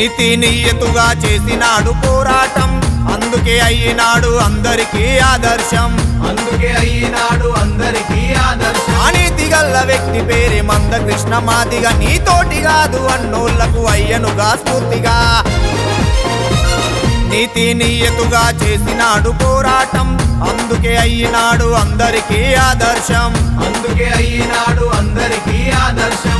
నీతి నియతుగా చేసినాడు పోరాటం, అందుకే అయినాడు అందరికీ ఆదర్శం. అందుకే అయినాడు అందరికీ ఆదర్శం. అనీతి గల్ల వ్యక్తి పేరే మందకృష్ణ మాదిగ, నీతోటి కాదు అన్నోళ్లకు అయ్యనుగా స్ఫూర్తిగా. నీతి నియతుగా చేసినాడు పోరాటం, అందుకే అయినాడు అందరికీ ఆదర్శం. అందుకే అయినాడు అందరికీ ఆదర్శం.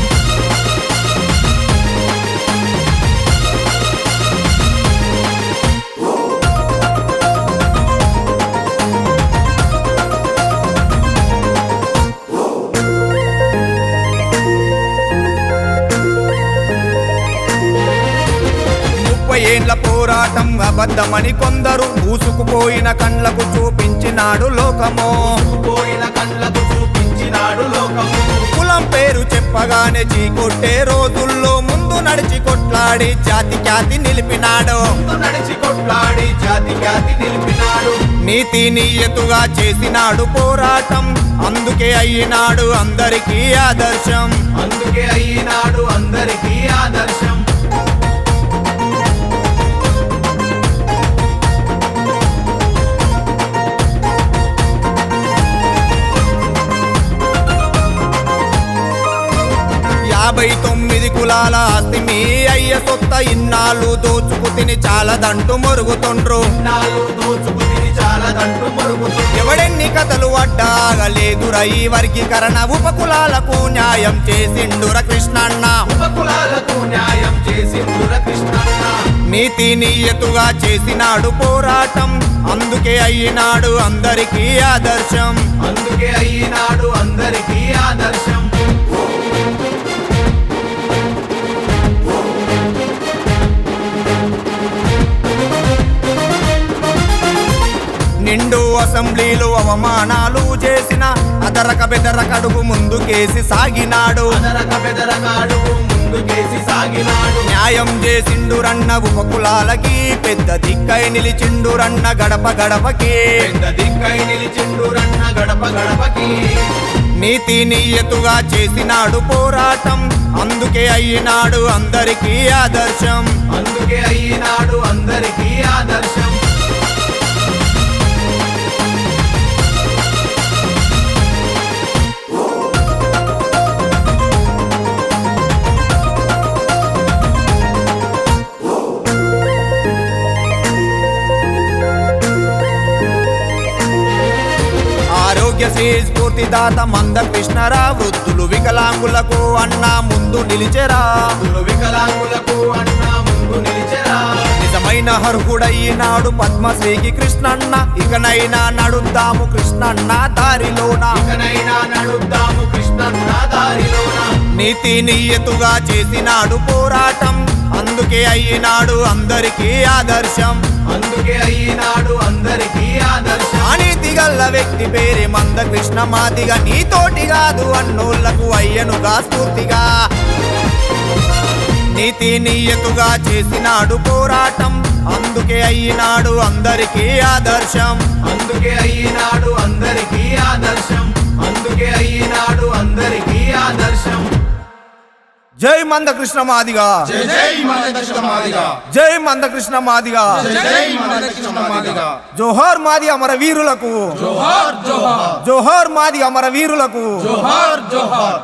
ఏండ్ల పోరాటం అబద్ధమని కొందరు మూసుకుపోయిన కండ్లకు చూపించినాడు లోకము. పోయిన కళ్ళకు చూపించినాడు లోకము. కులం పేరు చెప్పగానే చీకొట్టే రోజుల్లో ముందు నడిచి కొట్లాడి జాతి ఖ్యాతి నిలిపినాడు. నడిచి కొట్లాడి జాతి ఖ్యాతి నిలిపినాడు. నీతి నియతుగా చేసినాడు పోరాటం, అందుకే అయినాడు అందరికీ ఆదర్శం. అందుకే అయినాడు అందరికీ ఆదర్శం. యాభై 9 కులాల ఆస్తి మీ అయ్య సొత్త, ఇన్నాళ్ళు దోచుకు తిని చాలదంటూ మొరుగుతుండ్రు. ఎవడెన్ని కథలు అడ్డాగలేదురా ఈ వర్గీకరణ, ఉపకులాలకు న్యాయం చేసిండుర కృష్ణన్న. నీతి నియతుగా చేసినాడు పోరాటం, అందుకే అయినాడు అందరికీ ఆదర్శం. అందుకే అయినాడు అందరికీ ఆదర్శం. నిండు అసెంబ్లీలో అవమానాలు చేసిన అదరక బెదరకడుగు ముందుకేసి సాగినాడు. న్యాయం చేసిండురన్న ఉపకులాలకి, పెద్ద దిక్కై నిలిచిండురన్న గడప గడపకి. నీతి నియతుగా చేసినాడు పోరాటం, అందుకే అయినాడు అందరికీ ఆదర్శం. అందుకే అయినాడు అందరికీ ఆదర్శం. ఆరోగ్యశ్రీ స్ఫూర్తిదాత మందకృష్ణరా, వృద్ధులు వికలాంగులకు అన్నా ముందు నిలిచెరా. వికలాంగులకు అన్నా ముందు నిలిచెరా. నిజమైన అర్హుడయ్యినాడు పద్మశ్రీకి కృష్ణన్న, ఇకనైనా నడుద్దాము కృష్ణన్న దారిలోన. నడుద్దాము కృష్ణన్న దారిలోన. నీతి నియతుగా చేసినాడు పోరాటం, అందుకే అయినాడు అందరికీ ఆదర్శం. అందుకే అయినాడు అందరికీ ఆదర్శం. అనీతి గల్ల వ్యక్తి పేరే మందకృష్ణ మాదిగ, నీతోటి కాదు అన్నోళ్లకు అయ్యనుగా స్ఫూర్తిగా. నీతి నియతుగా చేసినాడు పోరాటం, అందుకే అయినాడు అందరికీ ఆదర్శం. అందుకే అయినాడు అందరికీ ఆదర్శం. అందుకే అయినాడు అందరికీ ఆదర్శం. జై మందకృష్ణ మాదిగ, జై మందకృష్ణ మాదిగ, జై మందకృష్ణ మాదిగ, జై మందకృష్ణ మాదిగ. జోహార్ మాది అమర వీరులకు, జోహార్ జోహార్, జోహార్ మాది అమర వీరులకు. జోహార్ జోహార్.